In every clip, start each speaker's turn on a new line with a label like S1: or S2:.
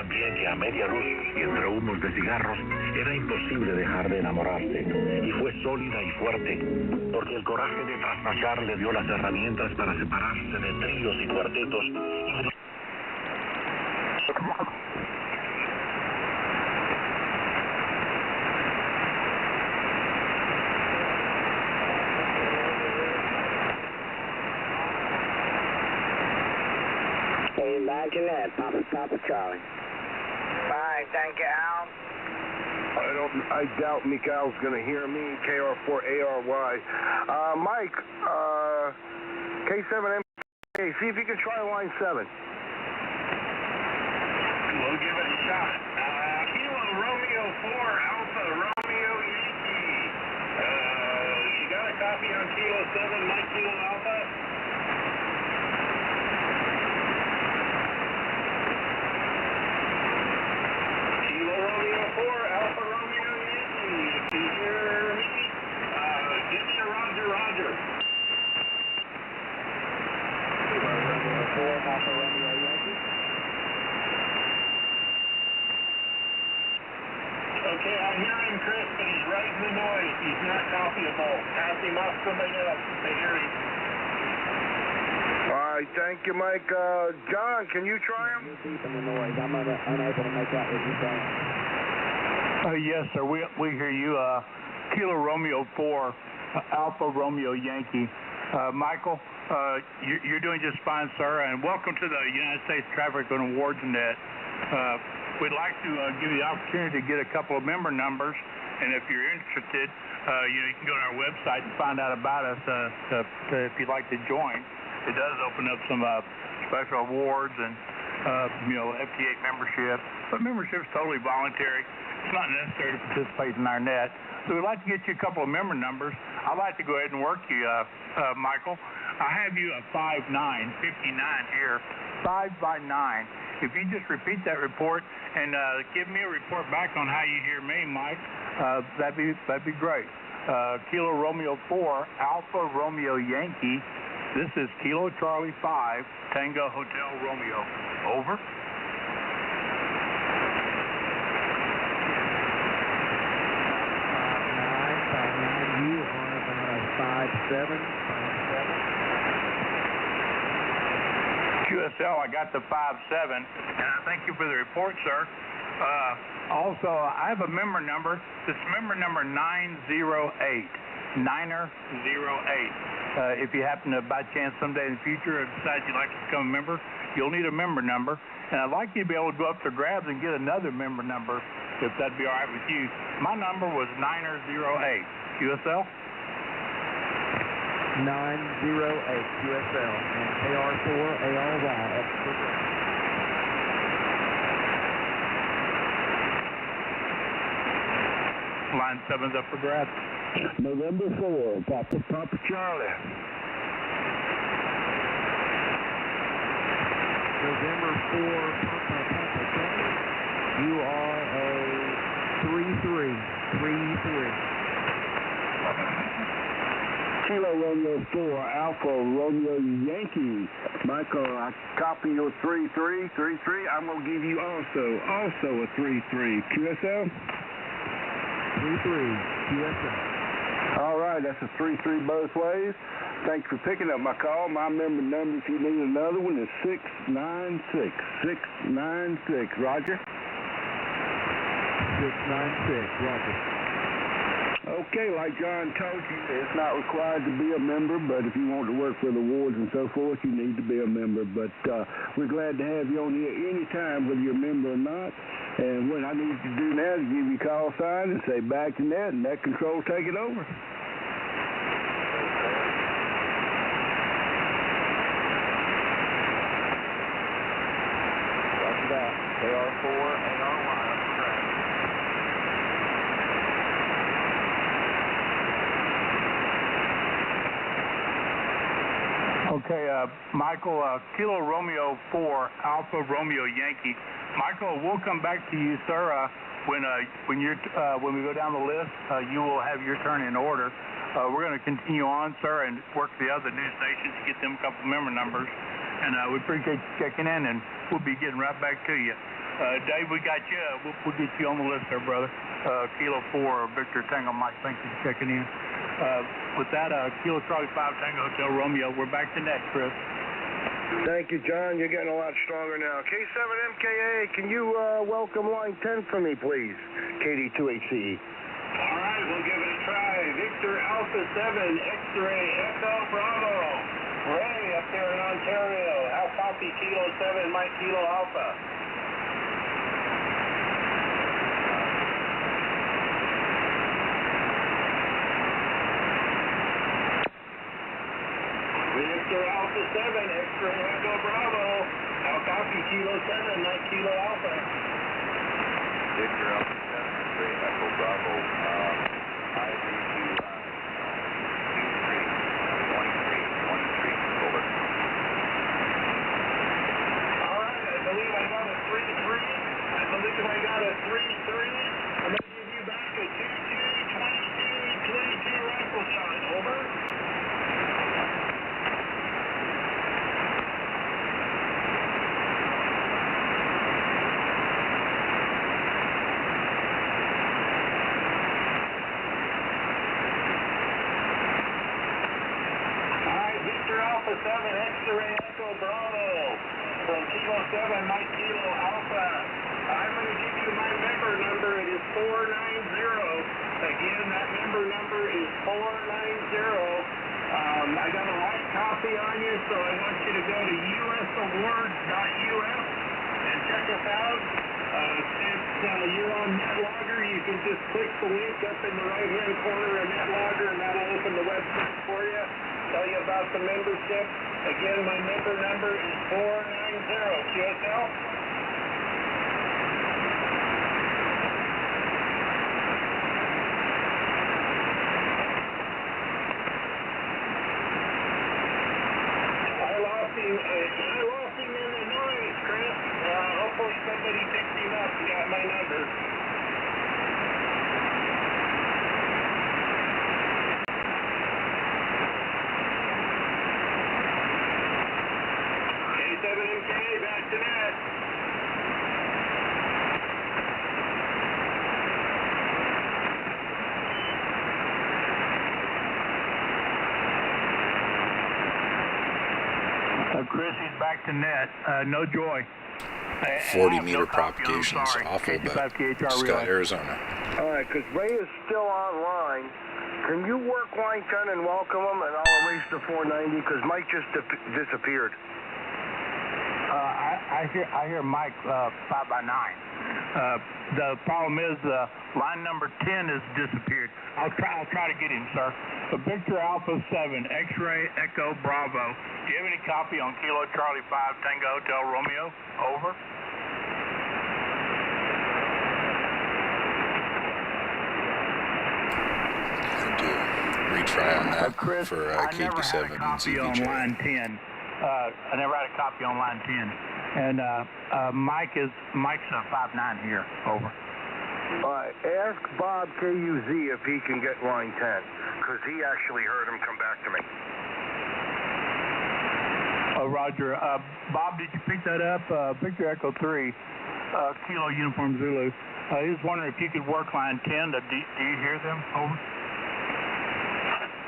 S1: también que a media luz y entre humos de cigarros era imposible dejar de enamorarse. Y fue sólida y fuerte, porque el coraje de trasnochar le dio las herramientas para separarse de tríos y cuartetos.
S2: Imagine that, Papa Charlie.
S3: Fine, thank you, Al.
S4: I doubt Mikhail's going to hear me, KR4ARY. Mike, K7MK, see if you can try line 7.
S1: We'll give it a shot. Kilo Romeo 4, Alpha Romeo Yankee. You got a copy on Kilo 7, Mike Kilo Alpha? Kilo Romeo 4, Alpha Romeo Yankee. If you hear me, give me a Roger Roger.
S2: Kilo Romeo 4, Alpha Romeo Yankee.
S1: Okay, I hear him, Chris, but he's right in the noise. He's not copyable. Pass him off somebody else if they hear him.
S4: All right, thank you, Mike. John, can you try him?
S2: You're deep in the noise. I'm unable to make out what you're saying.
S5: Yes, sir. We hear you. Kilo Romeo 4, Alpha Romeo Yankee. Michael, you're doing just fine, sir, and welcome to the United States Traffic and Awards Net. We'd like to give you the opportunity to get a couple of member numbers, and if you're interested, you can go to our website and find out about us if you'd like to join. It does open up some special awards and FTA membership, but membership's totally voluntary. It's not necessary to participate in our net. So we'd like to get you a couple of member numbers. I'd like to go ahead and work you, Michael. I have you a 59 here, 5 by 9. If you just repeat that report and give me a report back on how you hear me, Mike, that'd be great. Kilo Romeo 4, Alpha Romeo Yankee. This is Kilo Charlie 5, Tango Hotel Romeo. Over.
S2: You are about a 5'7", 5'7".
S5: QSL, I got the 5'7", and I thank you for the report, sir. Also, I have a member number. It's member number 908. 908. If you happen to, by chance, someday in the future decide you'd like to become a member, you'll need a member number. And I'd like you to be able to go up to Grabs and get another member number, if that'd be all right with you. My number was 908. QSL?
S2: 908 QSL and KR4ARY up for Grabs.
S5: Line 7's up for grabs.
S4: November 4, Papa Charlie.
S2: November 4, Papa Charlie. You are a 3-3.
S4: Kilo Romeo 4, Alpha Romeo Yankee. Michael, I copy your 33. I'm going to give you also a 3-3. QSL?
S2: 3-3 QSL.
S4: All right, that's a 3-3 both ways. Thanks for picking up my call. My member number, if you need another one, is 696. 696. Roger?
S2: 696. Roger.
S4: Okay, like John told you, it's not required to be a member, but if you want to work with awards and so forth, you need to be a member. But we're glad to have you on here anytime, whether you're a member or not. And what I need to do now is give you a call sign and say back to net, and net control take it over.
S2: Roger that. KR4ARY.
S5: Okay, Michael, Kilo Romeo 4, Alpha Romeo Yankee. Michael, we'll come back to you, sir. When we go down the list, you will have your turn in order. We're going to continue on, sir, and work the other news stations to get them a couple member numbers. And we appreciate you checking in, and we'll be getting right back to you. Dave, we got you. We'll get you on the list there, brother. Kilo 4, Victor Tango Mike, thanks for checking in. With that, Kilo Charlie 5 Tango Hotel Romeo, we're back to net, Chris.
S4: Thank you, John. You're getting a lot stronger now. K7MKA, can you welcome line 10 for me, please? KD2ACE.
S1: All right, we'll give it a try. Victor Alpha 7, X-Ray Echo Bravo. Ray up there in Ontario. How copy Kilo 7, Mike Kilo Alpha? Victor Alpha 7, X-Ray Echo Bravo. How copy Kilo 7, Mike Kilo Alpha? Victor Alpha 7, X-Ray Echo Bravo. I read you 23, over. All right, I believe I got a 3-3. I believe I got a 3-3. I'm going to give you back a 2-2, 22 rifle shot. Over. Alpha 7, X-Ray Echo Bravo. From Kilo 7, Mike Kilo Alpha. I'm going to give you my member number. It is 490. Again, that member number is 490. I got a light copy on you, so I want you to go to usawards.us and check us out. Since you're on NetLogger, you can just click the link up in the right-hand corner of NetLogger, and that'll open the website for you. Tell you about the membership. Again, my member number is 490. QSL? I lost him in the noise, Chris. Hopefully somebody picked him up and got my number. K7MK, back to net.
S5: Chris, he's back to net. No joy.
S6: 40-meter propagations, awful, but Scott, Arizona.
S4: All right, because Ray is still online. Can you work line 10 and welcome him, and I'll erase the 490, because Mike just disappeared.
S5: I hear Mike 5x9. The problem is line number 10 has disappeared. I'll try to get him, sir. Victor Alpha 7, X-Ray Echo Bravo. Do you have any copy on Kilo Charlie 5 Tango Hotel Romeo? Over.
S6: Retry on that
S5: Chris,
S6: for KD7 and
S5: on
S6: ZVJ.
S5: line 10. I never had a copy on line 10. And Mike's a 5'9" here. Over.
S4: All right, ask Bob KUZ if he can get line 10, because he actually heard him come back to me.
S5: Roger. Bob, did you pick that up? Victor Echo 3, Kilo Uniform Zulu. He was wondering if you could work line 10. Do you hear them? Over.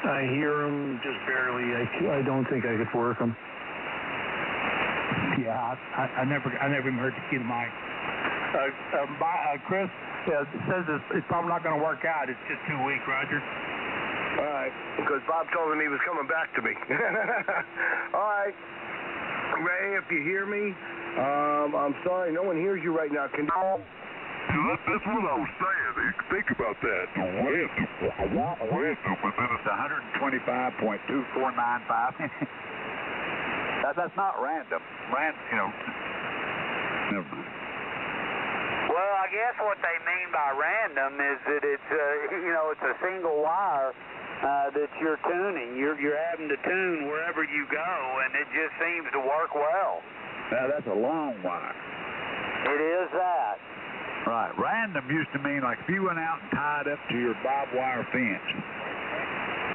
S7: I hear them just barely. I don't think I could work them.
S5: Yeah, I never even heard the key to Mike. Chris, it says it's probably not going to work out. It's just too weak, Roger.
S4: All right, because Bob told him he was coming back to me. All right, Ray, if you hear me, I'm sorry, no one hears you right now. Can you...
S1: That's what I was saying. Think about that. Random within it's 125.2495. That's not random. Never.
S3: Well, I guess what they mean by random is that it's it's a single wire that you're tuning. You're having to tune wherever you go, and it just seems to work well.
S1: Now that's a long wire.
S3: It is that.
S1: Right. Random used to mean like if you went out and tied up to your barbed wire fence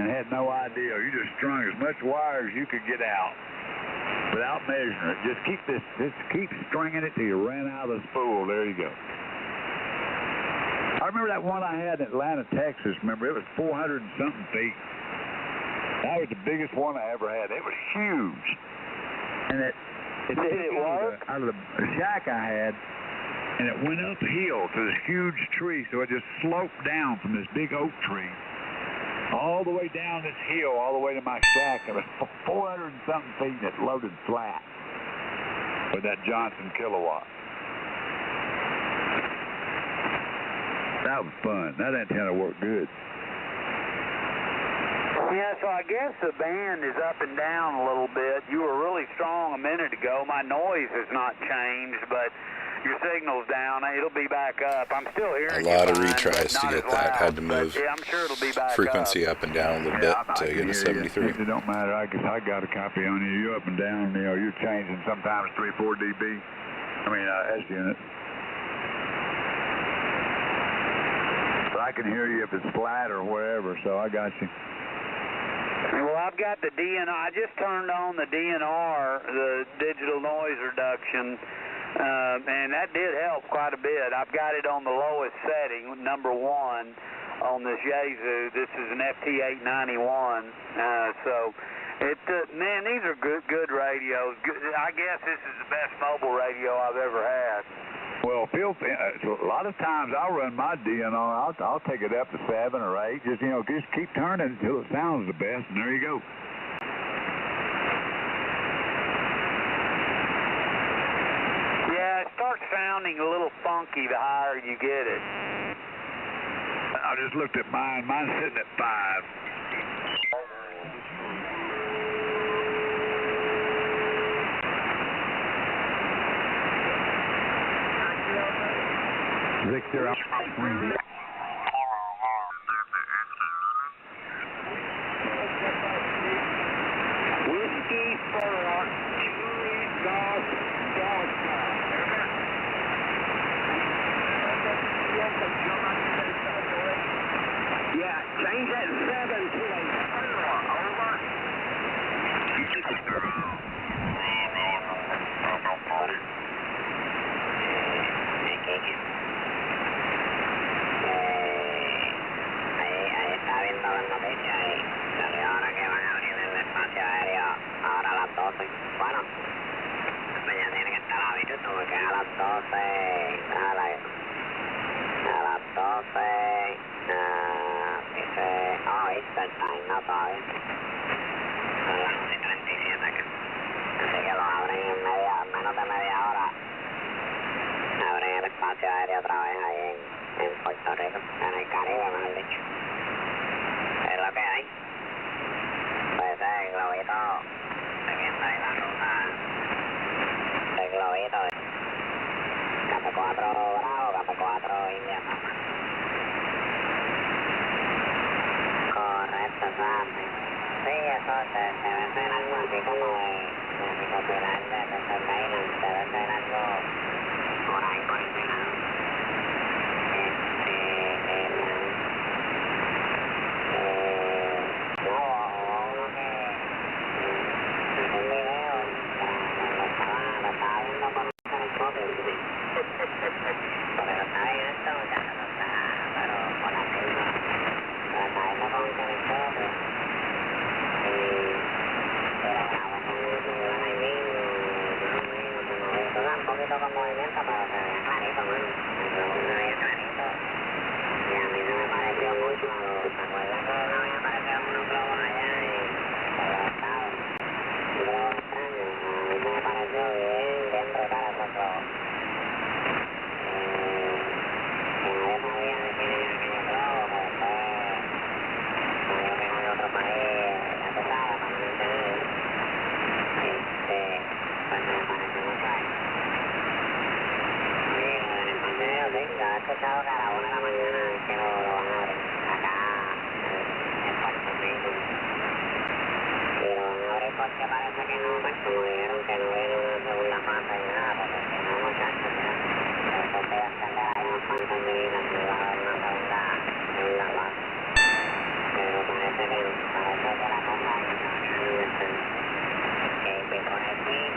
S1: and had no idea, you just strung as much wire as you could get out.
S8: without measuring it. Just keep stringing it till you ran out of the spool. There you go. I remember that one I had in Atlanta, Texas. Remember, it was 400 and something feet. That was the biggest one I ever had. It was huge. And it
S3: Did it work?
S8: Out of the shack I had, and it went uphill to this huge tree, so it just sloped down from this big oak tree all the way down this hill, all the way to my shack. It was 400 and something feet, and it loaded flat with that Johnson kilowatt. That was fun. That antenna worked good.
S3: Yeah, so I guess the band is up and down a little bit. You were really strong a minute ago. My noise has not changed, but your signal's down. It'll be back up. I'm still hearing
S6: a lot of retries to get that. Had to move
S3: yeah, I'm sure it'll be back
S6: frequency up and down a little bit to get a 73.
S8: It don't matter. I got a copy on you. You're up and down. You know, you're changing sometimes 3-4 dB. I mean, S unit. But I can hear you if it's flat or wherever, so I got you.
S3: Well, I've got the DNR. I just turned on the DNR, the digital noise reduction, and that did help quite a bit. I've got it on the lowest setting, number 1, on this Yaesu. This is an FT891. So, man, these are good radios. I guess this is the best mobile radio I've ever had.
S8: Well, a lot of times I'll run my DNR. I'll take it up to 7 or 8. Just keep turning until it sounds the best, and there you go.
S3: Yeah, it starts sounding a little funky the higher you get it.
S8: I just looked at mine. Mine's sitting at 5. Victor,
S3: Whiskey 4, Julie Golf, Delta. Yeah, change that 7 to a 4, over.
S9: Ahora a las 12. Bueno, ya tiene que estar abierto porque a las 12, a las 12, dice, Eastern Time, no todavía. Son las 11:37 acá. Así que lo abren en menos de media hora. Abren el espacio aéreo otra vez ahí en Puerto Rico, en el Caribe, mejor dicho. Es lo que hay. Pues el globito, siguiendo ahí la ruta, el globito, KP4 Bravo, KP4 India Papa. Correcto, exacto. Sí, eso debe ser algo así como de recopilar de surveillance, debe ser algo por ahí por ese lado. Con movimiento, pero se veía clarito, mano. Se veía clarito. Y a mí no me pareció mucho. ¿Se acuerdan que una vez aparecieron unos globos allá en los estados? Un globo extraño. A mí se me pareció bien brutal esos globos. Que nadie sabía de quién eran aquellos globos, que después salió que eran de otro país, ya tú sabes, para no mencionar. Pues me pareció mucho a él. Sí, yo he escuchado que a la 1 de la mañana que lo van a abrir acá en Puerto Rico. Y lo van a abrir porque parece que no, pues como dijeron que no viene una segunda fase ni nada, porque si no, muchachos, ya después de extender ahí unas cuantas días, no iba a haber una segunda fase. Pero parece que no, parece que la cosa ahí está bien. Que por aquí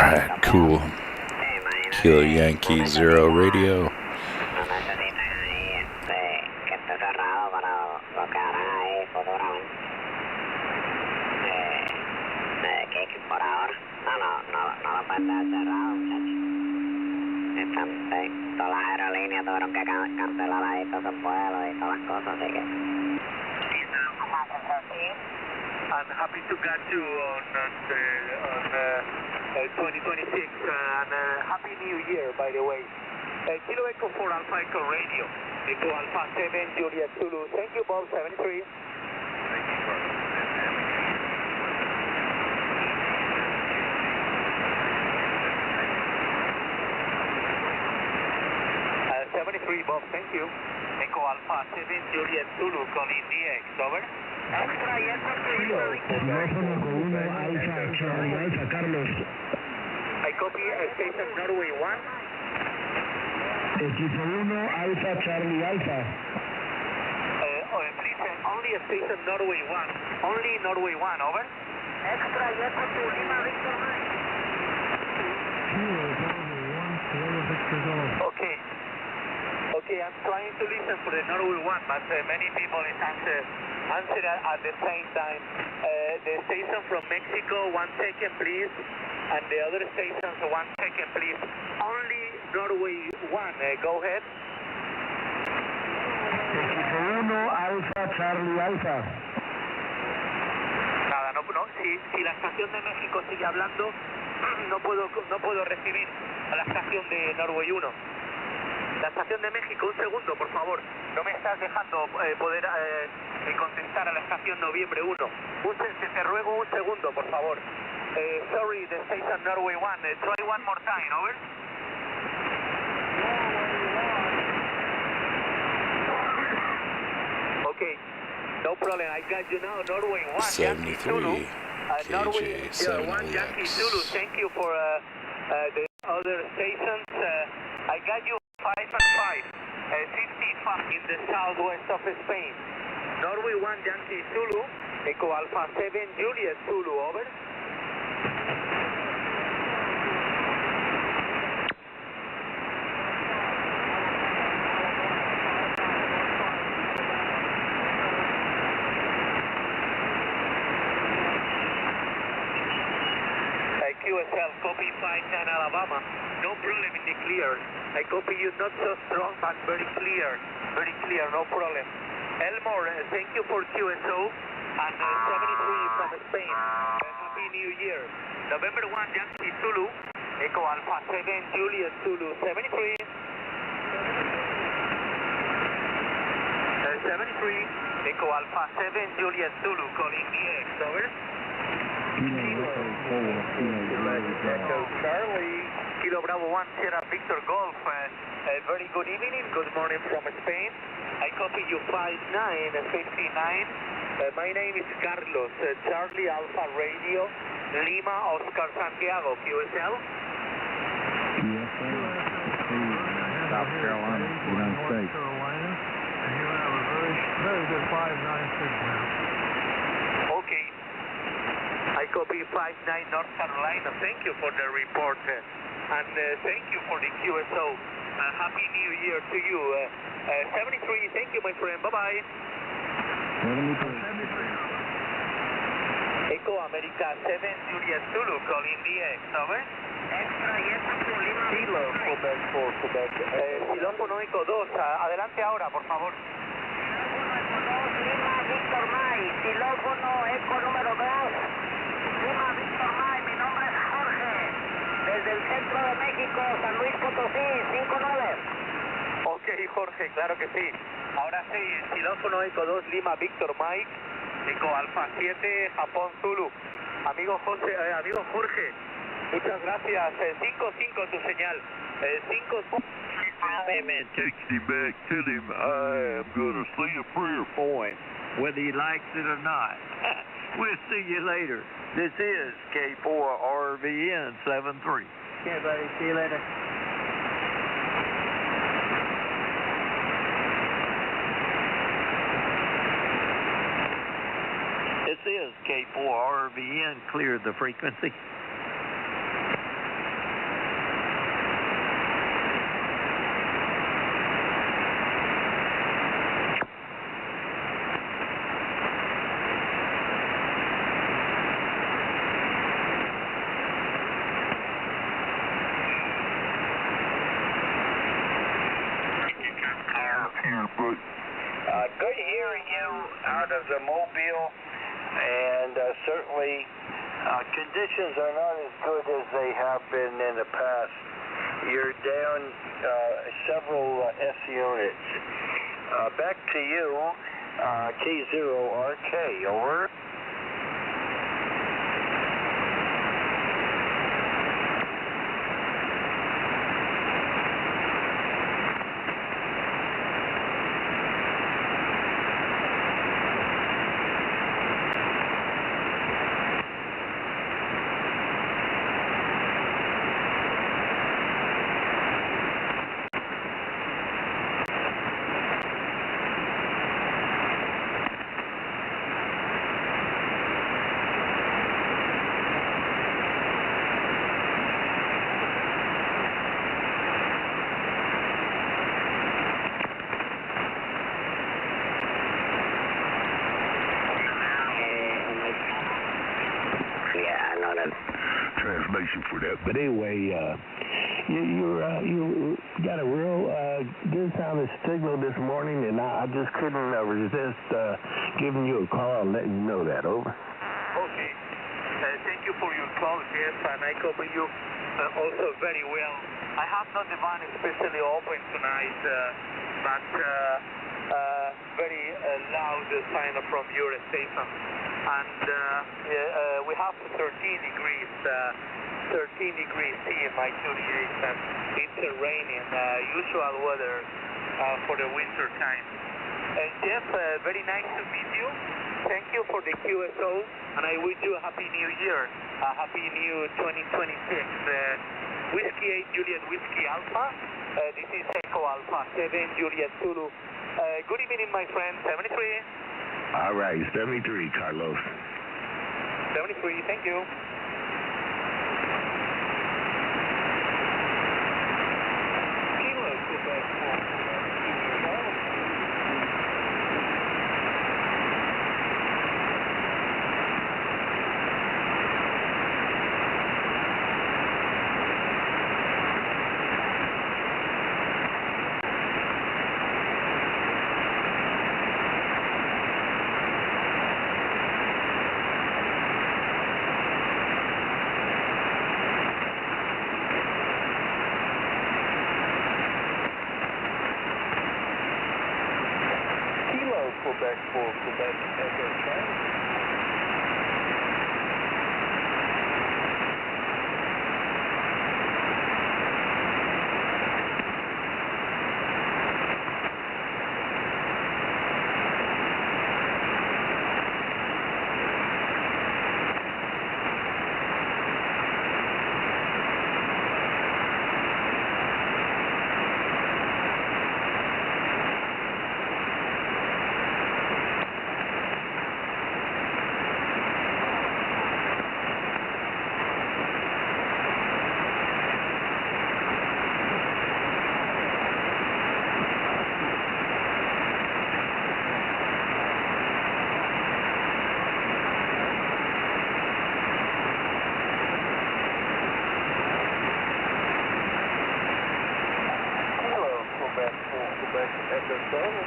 S6: Alright, cool. Kilo Yankee 0 radio.
S9: No necesitan ahí que esté cerrado para lo que harán ahí futuramente. Que por ahora no lo pueden dejar cerrado, muchachos. Todas las aerolíneas tuvieron que cancelar ahí todos los vuelos y todas las cosas, así que...
S3: I'm happy to get you on 2026 and Happy New Year, by the way. Kilo Echo 4 Alpha Echo Radio. Echo Alpha 7 Juliet Zulu. Thank you, Bob 73. Thank you, Bob. 73, Bob, thank you. Echo Alpha 7 Juliet Zulu calling DX, over. Extra, yes,
S4: Teléfono con 1 Alfa Charlie Alfa, Carlos.
S3: I copy station Norway 1.
S4: Equipo 1 Alfa Charlie Alfa.
S3: Please, only station Norway 1. Only Norway 1, over. Extra, yes, Lima Victor Mike. Okay, I'm trying to listen for the Norway 1, but many people is answer at the same time. The station from Mexico, 1 second please, and the other stations, 1 second please. Only Norway 1, go ahead.
S4: Equipo 1 Alfa Charlie Alfa.
S3: Nada, no, si la estación de México sigue hablando, no puedo recibir a la estación de Norway 1. La estación de México, un segundo, por favor. No me estás dejando poder contestar a la estación Noviembre 1. Te ruego un segundo, por favor. Sorry, the station Norway 1. Try one more time, over. Okay, no problem. I got you now. Norway 1,
S6: 73.
S3: Yankee Zulu. Norway 1,
S6: KJ7LX.
S3: Yankee Zulu. Thank you for the other stations. I got you 5 and 5, 55 in the southwest of Spain. Norway 1 Yankee Zulu, Echo Alpha 7 Juliet Zulu, over. QSL, copy 59 Alabama. No problem in the clear. I copy you not so strong, but very clear, no problem. Elmore, thank you for QSO, and 73 from Spain. Happy New Year. November 1, Yankee Zulu, Echo Alpha 7, Juliet Zulu, 73. 73, Echo Alpha 7, Juliet Zulu, calling DX, over. Echo Charlie, Kilo Bravo 1, Sierra Victor Golf. Very good evening, good morning from Spain. I copy you 5959. My name is Carlos, Charlie Alpha Radio, Lima, Oscar Santiago, QSL.
S8: South Carolina, United States.
S7: And you have a very good 596 now.
S3: Okay. I copy 59 North Carolina. Thank you for the report and thank you for the QSO. Happy New Year to you. 73, thank you, my friend. Bye-bye. 73. Echo America 7, Juliet Zulu, calling DX, over. Extra, yes, Kilo, Quebec 4, Quebec. Xilófono Echo 2, adelante ahora, por favor.
S9: Lima Victor Mike, xilófono Eco número 2. Lima Victor Mike, mi nombre es Jorge, desde el centro de México, San Luis Potosí, 59.
S3: Ok, Jorge, claro que sí. Ahora sí, xilófono Eco 2, Lima Victor Mike, Eco Alfa 7, Japón Zulu. Amigo Jorge, muchas gracias. 5-5 tu señal. 5-5.
S8: Text him back, tell him I am going to say a prayer for him, whether he likes it or not. We'll see you later. This is K4RVN 73.
S3: Okay, buddy. See you later.
S8: This is K4RVN. Clear the frequency.
S10: good hearing you out of the Mobile, and certainly conditions are not as good as they have been in the past. You're down several S units. Back to you, K0RK, over.
S4: Translation for that. But anyway, you got a real good sounding signal this morning, and I just couldn't resist giving you a call and letting you know that. Over.
S3: Okay. Thank you for your call, yes, and I cover you also very well. I have not the van especially open tonight, but very loud sign from your station. And we have 13 degrees C in my 38, and it's raining, usual weather for the winter time. Jeff, very nice to meet you. Thank you for the QSO, and I wish you a Happy New Year, a Happy New 2026. Whiskey 8 Juliet Whiskey Alpha, this is Echo Alpha 7 Juliet Zulu. Good evening, my friend, 73.
S4: All right, 73, Carlos.
S3: 73, thank you. Kilo, Quebec 4. Quebec 4, Quebec Echo Charlie. Quebec Echo Charlie.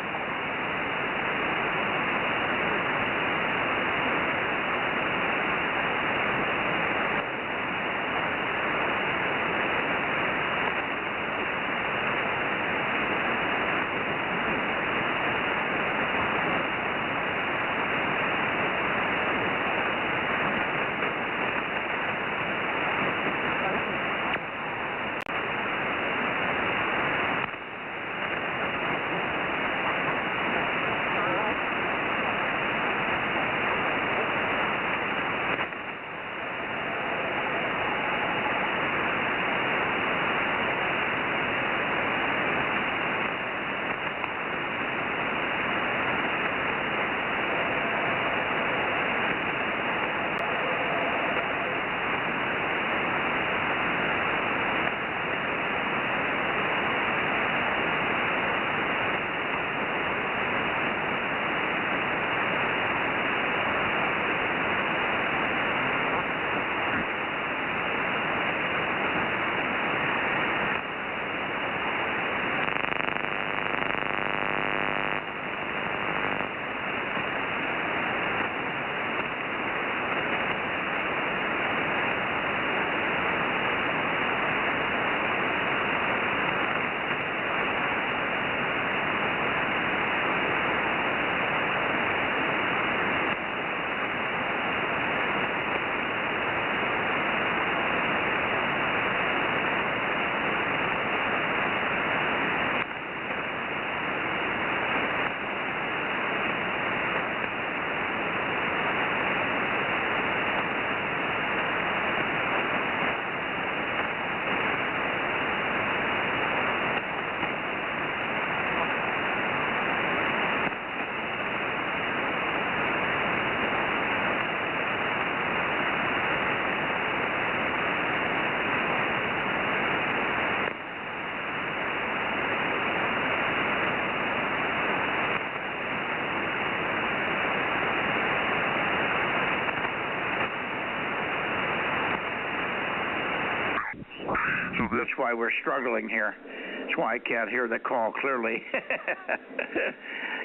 S8: So that's why we're struggling here. That's why I can't hear the call clearly.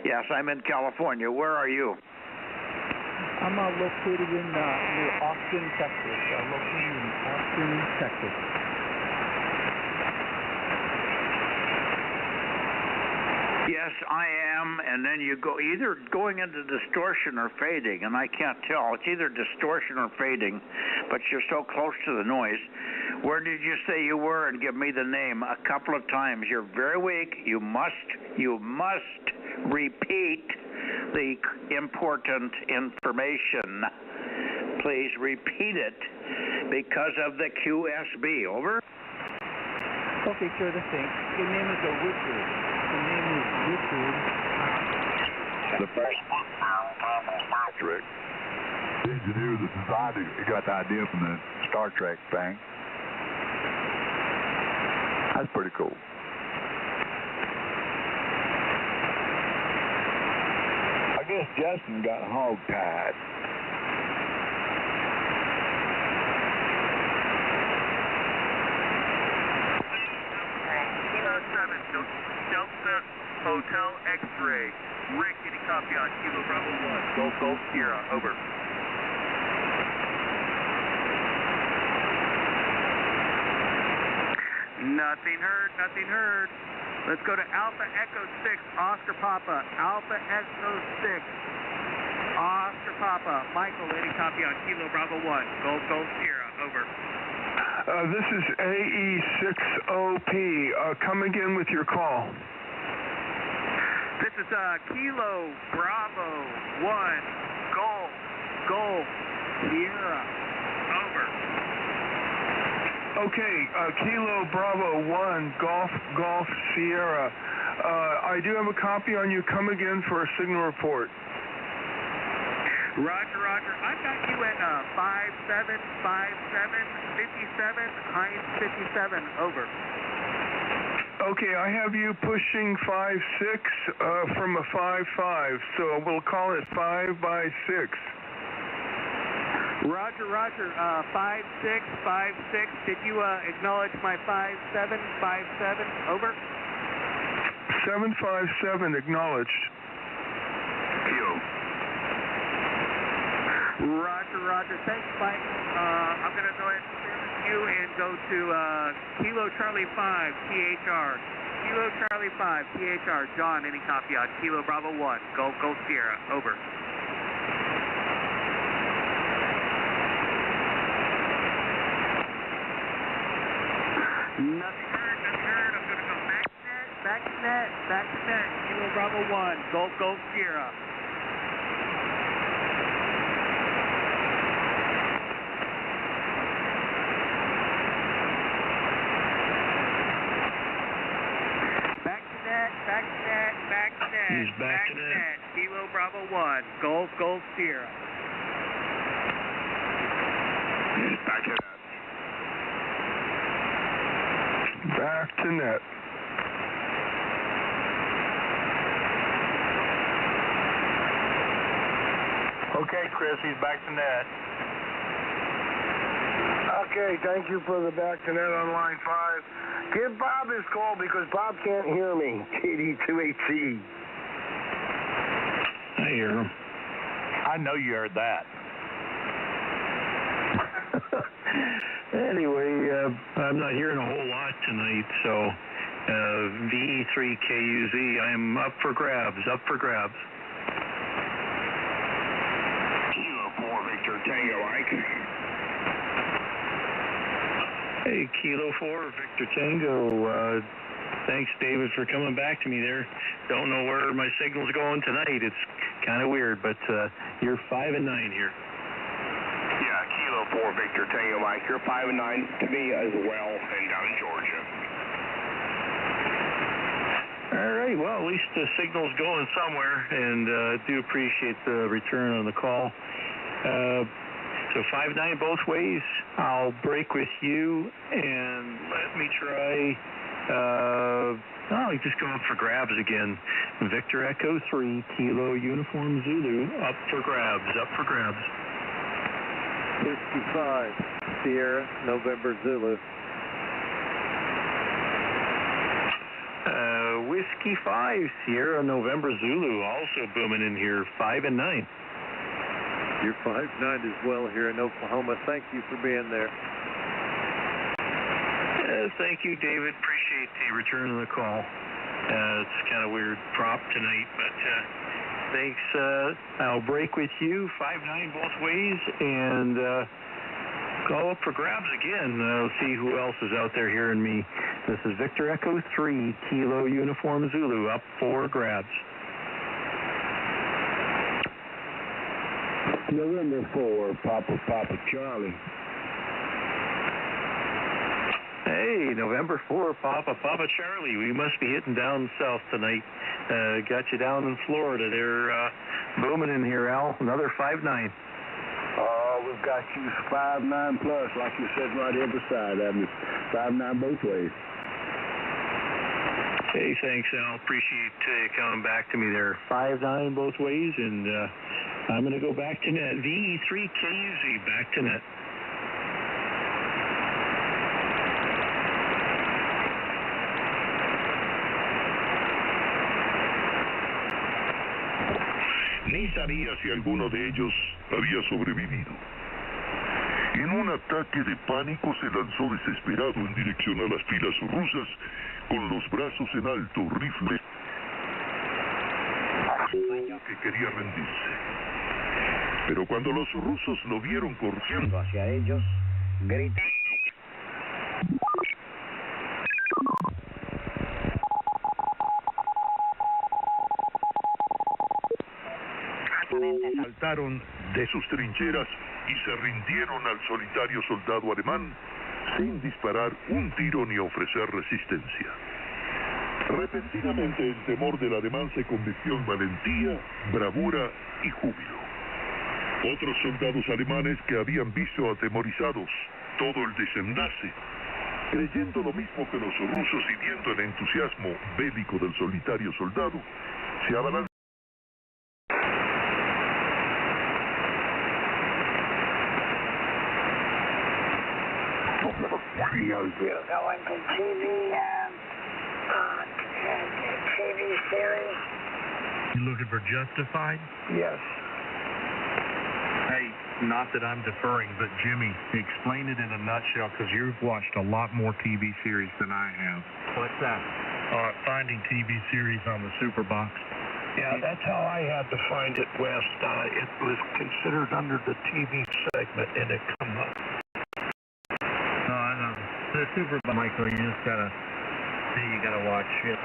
S8: Yes, I'm in California. Where are you?
S2: I'm located in near Austin, Texas.
S8: Yes, I am, and then you go either going into distortion or fading, and I can't tell. It's either distortion or fading, but you're so close to the noise. Where did you say you were? And give me the name a couple of times. You're very weak. You must repeat the important information. Please repeat it because of the QSB. Over.
S2: Okay, sure, the thing. Your name is Richard.
S8: The first Star Trek. The engineer that designed it, he got the idea from the Star Trek thing. That's pretty cool. I guess Justin got hog-tied.
S11: Kilo 7, Delta Hotel X-Ray. Rick, any copy on Kilo Bravo 1? Golf Sierra, over. Nothing heard. Let's go to Alpha Echo 6, Oscar Papa. Alpha Echo 6, Oscar Papa. Michael, any copy on Kilo Bravo 1? Golf Sierra, over.
S7: This is AE60P. Come again with your call.
S11: This is Kilo Bravo 1, Golf Sierra, over.
S7: Okay, Kilo Bravo 1, Golf Sierra. I do have a copy on you. Come again for a signal report.
S11: Roger. I've got you at 57, Heinz 57, over.
S7: Okay, I have you pushing 5-6 from a 5-5, so we'll call it 5 by 6.
S11: Roger. 5-6. Did you acknowledge my 57, over?
S7: 757 acknowledged.
S11: Roger. Thanks, Mike. I'm going to go ahead and clear you and go to Kilo Charlie 5, THR. Kilo Charlie 5, THR. John, any copy on Kilo Bravo 1, Golf Sierra, over. Nothing heard. I'm going to go back to net. Kilo Bravo 1, Golf Sierra. Back to net.
S7: He's back to net.
S11: Kilo Bravo 1, Golf Sierra.
S8: Back to net.
S7: Back to net.
S5: Okay, Chris, he's back to net.
S4: Okay, thank you for the back to net on line 5. Give Bob his call because Bob can't hear me. KD2AC.
S7: I hear him.
S5: I know you heard that.
S7: Anyway, I'm not hearing a whole lot tonight, so VE3KUZ, I'm up for grabs.
S8: Kilo 4 Victor Tango, Ike.
S7: Hey, Kilo 4, Victor Tango. Thanks, David, for coming back to me there. Don't know where my signal's going tonight. It's kind of weird, but you're 5 and 9 here.
S8: Yeah, Kilo 4 Victor Tango, Mike. You're 5 and 9 to me as well, and down in Georgia.
S7: All right, well, at least the signal's going somewhere, and I do appreciate the return on the call. So 5-9 both ways. I'll break with you, and let me try, just go up for grabs again. Victor Echo 3, Kilo Uniform Zulu, up for grabs.
S2: 55, Sierra, November Zulu.
S7: Whiskey 5, Sierra November Zulu, also booming in here, 5 and 9.
S12: You're 5-9 as well here in Oklahoma. Thank you for being there.
S7: Thank you, David. Appreciate the return of the call. It's kind of weird prop tonight, but thanks. I'll break with you, 5-9 both ways, and call up for grabs again. I'll see who else is out there hearing me. This is Victor Echo 3, Kilo Uniform Zulu, up for grabs.
S4: November 4, Papa Charlie.
S7: Hey, November 4, Papa Charlie. We must be hitting down south tonight. Got you down in Florida. They're booming in here, Al. Another 5-9.
S4: We've got you 5-9 plus, like you said, right every side of me. 5-9 both ways.
S7: Hey, thanks, Al. Appreciate you coming back to me there. 5-9 both ways, and I'm going to go back to net. VE3KZ, back to net.
S1: Ni sabía si alguno de ellos había sobrevivido. En un ataque de pánico se lanzó desesperado en dirección a las filas rusas con los brazos en alto, rifle que quería rendirse. Pero cuando los rusos lo vieron corriendo hacia ellos, gritaron. Saltaron de sus trincheras y se rindieron al solitario soldado alemán sin disparar un tiro ni ofrecer resistencia. Repentinamente el temor del alemán se convirtió en valentía, bravura y júbilo. Otros soldados alemanes que habían visto atemorizados todo el desenlace, creyendo lo mismo que los rusos y viendo el entusiasmo bélico del solitario soldado, se abalanzaron.
S9: You're going to TV series?
S1: You looking for Justified?
S9: Yes.
S13: Hey, not that I'm deferring, but Jimmy, explain it in a nutshell, because you've watched a lot more TV series than I have.
S1: What's that?
S13: Finding TV series on the Superbox.
S1: Yeah, that's how I had to find it, West. It was considered under the TV segment, and it come up.
S13: No, I know. The Superbox, Michael, you just gotta see, you gotta watch it.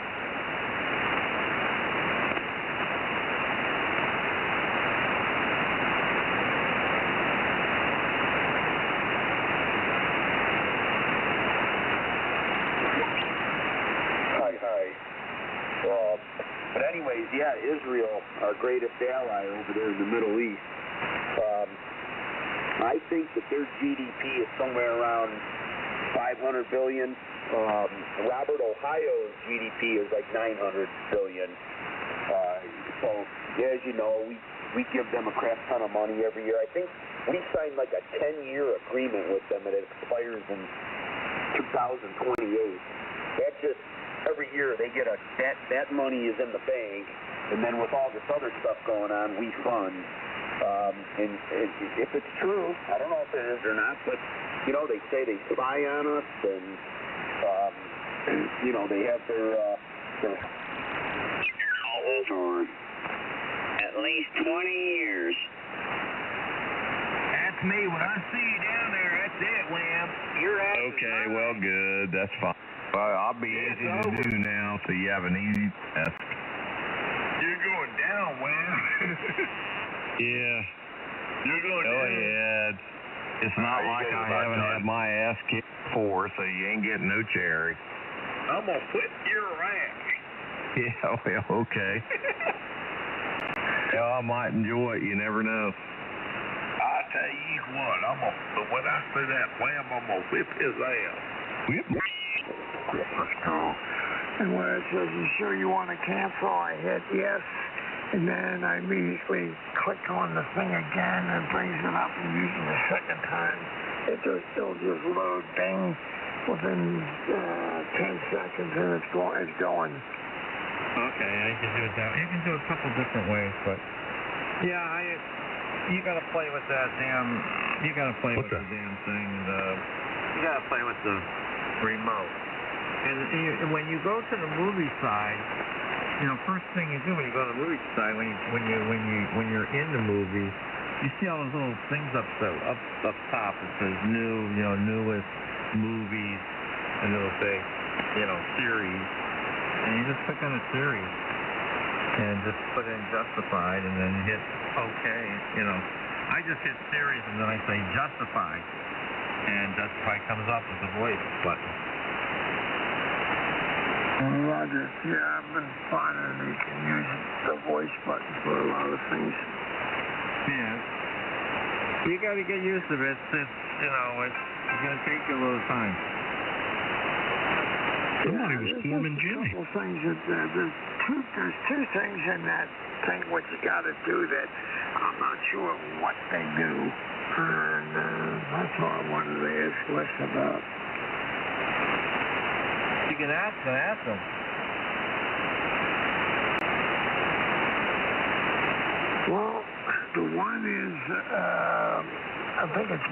S14: But anyways, yeah, Israel, our greatest ally over there in the Middle East. I think that their GDP is somewhere around $500 billion. Robert, Ohio's GDP is like $900 billion. So, as you know, we give them a crap ton of money every year. I think we signed like a 10-year agreement with them, and it expires in 2028. That's just every year they get that money is in the bank, and then with all this other stuff going on, we fund. And if it's true, I don't know if it is or not, but you know, they say they spy on us, and you know, they have their for
S9: at least 20 years.
S13: That's me. When I see you down there, that's it, Lamb. You're at
S15: okay, well, good. That's fine. Well, I'll be easy to do now, so you have an easy test.
S1: You're going down, Wham.
S15: Yeah.
S1: You're going
S15: down.
S1: down.
S15: Yeah. It's not like I haven't had my ass kicked before, so you ain't getting no cherry.
S1: I'm going to whip your ass.
S15: Yeah, well, okay. Yeah, I might enjoy it. You never know.
S1: I tell you what, when I say that Wham, I'm going to whip his ass.
S15: Whip?
S9: And when it says, "You sure you want to cancel?" I hit yes, and then I immediately click on the thing again, and it brings it up and use it a second time. It'll just load, bing,
S4: within 10 seconds, and it's going.
S15: Okay, I can do it that way. You can do it a couple different ways, but yeah, you gotta play with that damn. You gotta play with the damn thing. You gotta play with the remote. And when you go to the movie side, you know, first thing you do when you go to the movie side, when you're in the movie, you see all those little things up top. It says new, you know, newest movies, and it'll say, you know, series. And you just click on a series and just put in justified and then hit OK. You know, I just hit series and then I say justified. And justify comes up with the voice button.
S4: Roger. Yeah, I've been finding you can use the voice button for a lot of things.
S15: Yeah. You got to get used to it. You know, it's going to take you a little time.
S1: Somebody was forming Jimmy.
S4: There's two things in that thing what you got to do that I'm not sure what they do, and that's all I wanted to ask Les about.
S15: You can ask them.
S4: Well, the one is I think it's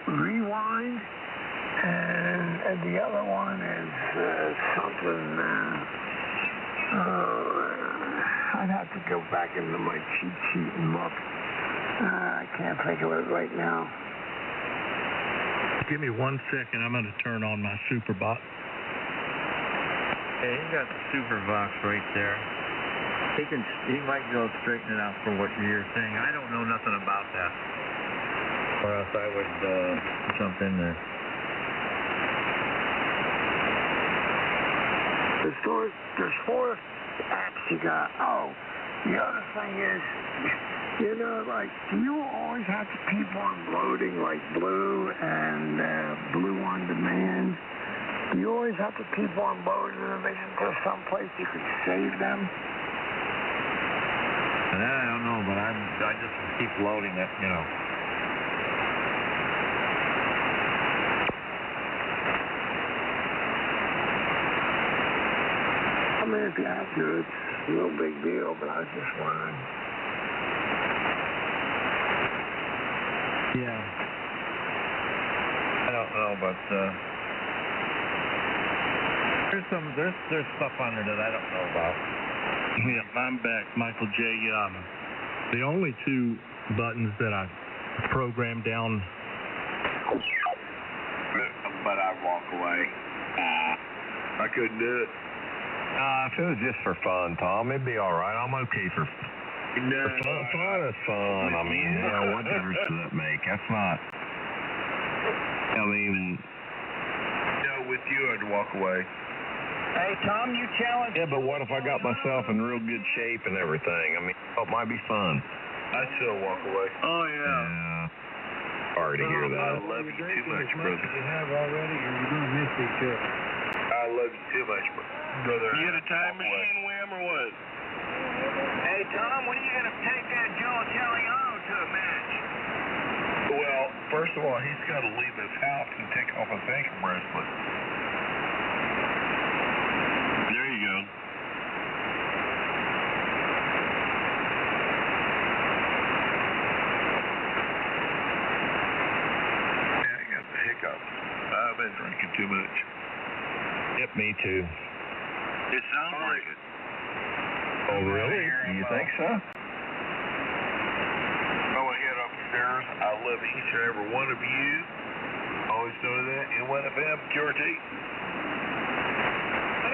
S4: rewind. And the other one is something, I'd have to go back into my cheat sheet and look. I can't think of it right now.
S1: Give me 1 second. I'm going to turn on my super box.
S15: Hey, you got the super box right there. He might be able to straighten it out for what you're saying. I don't know nothing about that. Or else I would jump in there.
S4: There's 4 apps you got. Oh, the other thing is, you know, like, do you always have to keep on loading, like Blue and Blue on Demand? Do you always have to keep on loading them? Isn't there some place you can save them?
S15: That I don't know, but I just keep loading it, you know.
S4: I mean, if you have to, it's no big deal, but I was just wondering.
S15: Yeah. I don't know, but there's stuff on there that I don't know about.
S1: Yeah, I'm back, Michael J. The only 2 buttons that I programmed down.
S8: But I'd walk away. I couldn't do it.
S15: If it was just for fun, Tom, it'd be all right. I'm okay for fun. Fun is fun. I mean, you know, what difference does that make? That's not. I mean,
S8: with you, I'd walk away.
S3: Hey, Tom, you challenged.
S15: Yeah, but what if I got myself in real good shape and everything? I mean, it might be fun.
S8: I'd still walk away.
S15: Oh, yeah. Sorry to hear that.
S8: I love you too much, brother.
S4: You have already, or you're going to miss each other?
S8: I love you too much, brother.
S1: You got a time machine, Wham, or what?
S3: Hey, Tom, when are you going to take that Joe Italiano to a match?
S8: Well, first of all, he's got to leave his house and take off his ankle bracelet.
S1: There you go.
S8: Yeah, I got the hiccups. I've been drinking too much.
S15: Yep, me too.
S1: It sounds like it.
S15: Oh, really? You think so?
S8: Oh, I head upstairs. I love each and every one of you. Always know that. And one of them, QRT.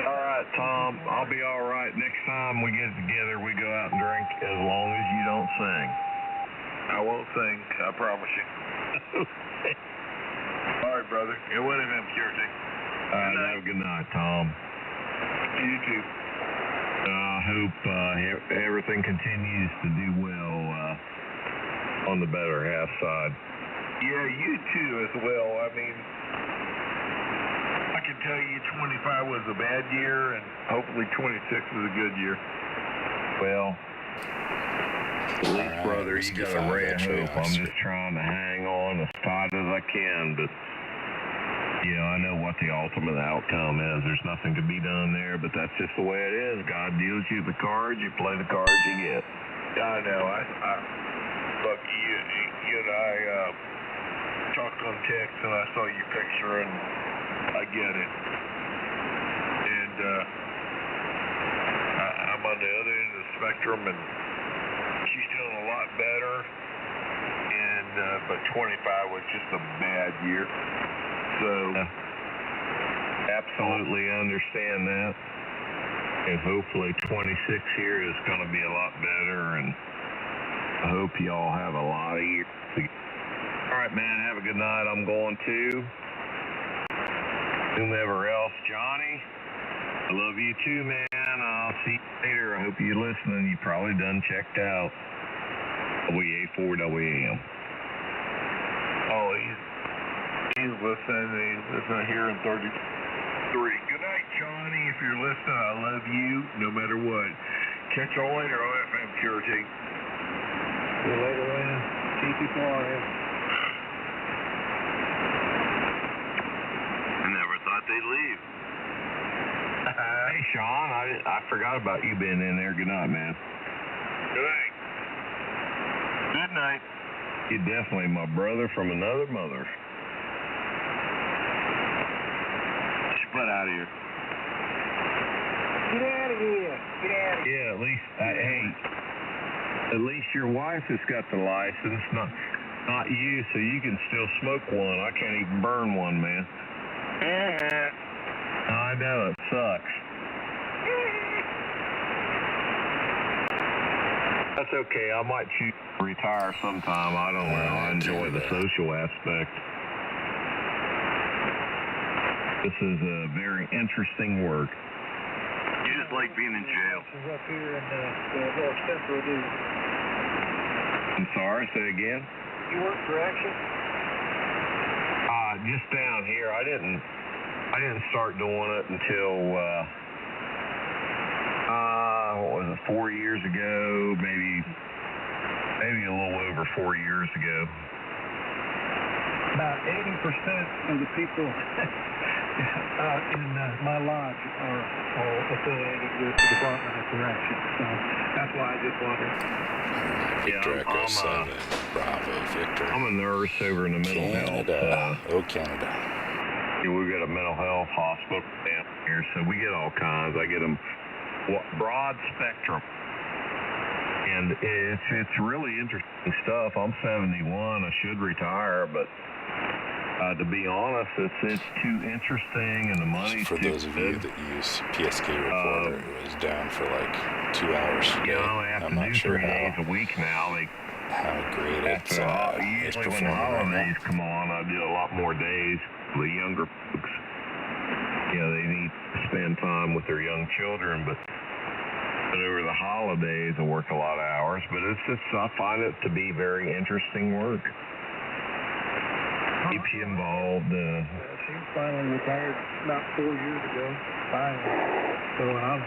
S15: All right, Tom. I'll be all right. Next time we get together, we go out and drink as long as you don't sing.
S8: I won't sing. I promise you. All right, brother. And one of them, QRT.
S15: All right, have a good night, Tom.
S8: You too.
S15: I hope everything continues to do well on the better half side.
S8: Yeah, you too as well. I mean, I can tell you 25 was a bad year, and hopefully 26 is a good year.
S15: Well, at least, brother, you got a ray of hope. I'm just trying to hang on as tight as I can, but
S1: Yeah, I know what the ultimate outcome is. There's nothing to be done there, but that's just the way it is. God deals you the cards, you play the cards you get.
S13: Yeah, I know. Look, you and I talked on text, and I saw your picture, and I get it. And I'm on the other end of the spectrum, and she's doing a lot better. And but 25 was just a bad year. So absolutely understand that. And hopefully 26 here is going to be a lot better, and I hope you all have a lot of years together. All right, man, have a good night. I'm going to. Whomever else, Johnny, I love you too, man. I'll see you later. I hope you're listening. You probably done checked out WA4WAM. Oh, he's listening. He's listening here in 33. Good night, Johnny. If you're listening, I love you no matter what. Catch y'all later on FM Purity.
S15: See you later, man. TT4RF.
S1: I never thought they'd leave. Hey, Sean, I forgot about you being in there. Good night, man.
S13: Good night.
S1: Good night. You're definitely my brother from another mother. Split out of here.
S15: Get out of here. Get out of here.
S1: Yeah, at least, hey, at least your wife has got the license, not you, so you can still smoke one. I can't even burn one, man. I know, it sucks. That's okay. I might choose to retire sometime. I don't know. I enjoy the social aspect. This is a very interesting work. You just like being in jail.
S15: Up here in North Central, do you?
S1: I'm sorry, say again?
S15: You work correction?
S1: Just down here. I didn't start doing it until, what was it, 4 years ago, maybe a little over 4 years ago.
S15: About 80% of the people in my lodge are affiliated with the Department of Corrections, so that's why I just wondered.
S6: Victor Echo 7, Bravo, Victor.
S1: I'm a nurse over in the mental health.
S6: Canada.
S1: We've got a mental health hospital down here, so we get all kinds. I get them broad spectrum. And it's really interesting stuff. I'm 71. I should retire, but to be honest, it's too interesting, and the money's
S6: for
S1: too
S6: those of
S1: good.
S6: you that use PSK Reporter, it was down for like 2 hours today. I'm not sure
S1: 3 days a week now.
S6: How great it's
S1: usually when the holidays come on, I do a lot more days. The younger folks, they need to spend time with their young children, but over the holidays I work a lot of hours. But I find it to be very interesting work. Keep you involved.
S15: She finally retired about 4 years ago. Finally. So I'm a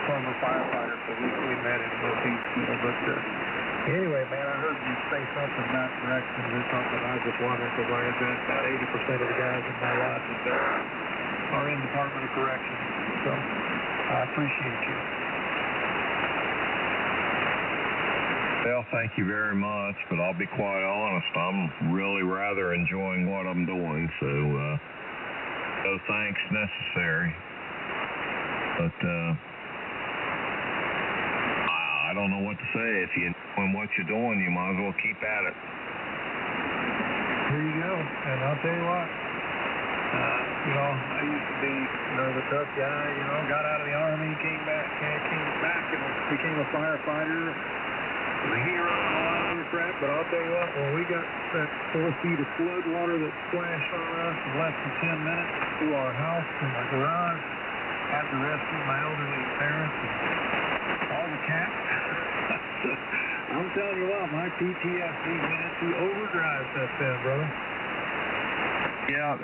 S15: former firefighter, so we met in Northeast. But anyway, man, I heard you say something about corrections or something. I was just wondering, because like I said, about 80% of the guys in my lodge are in Department of Corrections. So I appreciate you.
S1: Well, thank you very much, but I'll be quite honest, I'm really rather enjoying what I'm doing, so no thanks necessary. But I don't know what to say. If you know what you're doing, you might as well keep at it.
S15: Here you go, and I'll tell you what, I used to be, the tough guy, got out of the Army, came back and became a firefighter. The hero and all that other crap, but I'll tell you what, when we got that 4 feet of flood water that splashed on us in less than 10 minutes through our house and my garage, had to rescue my elderly parents and all the cats. I'm telling you what, my PTSD went into overdrive since then, brother.
S1: Yeah,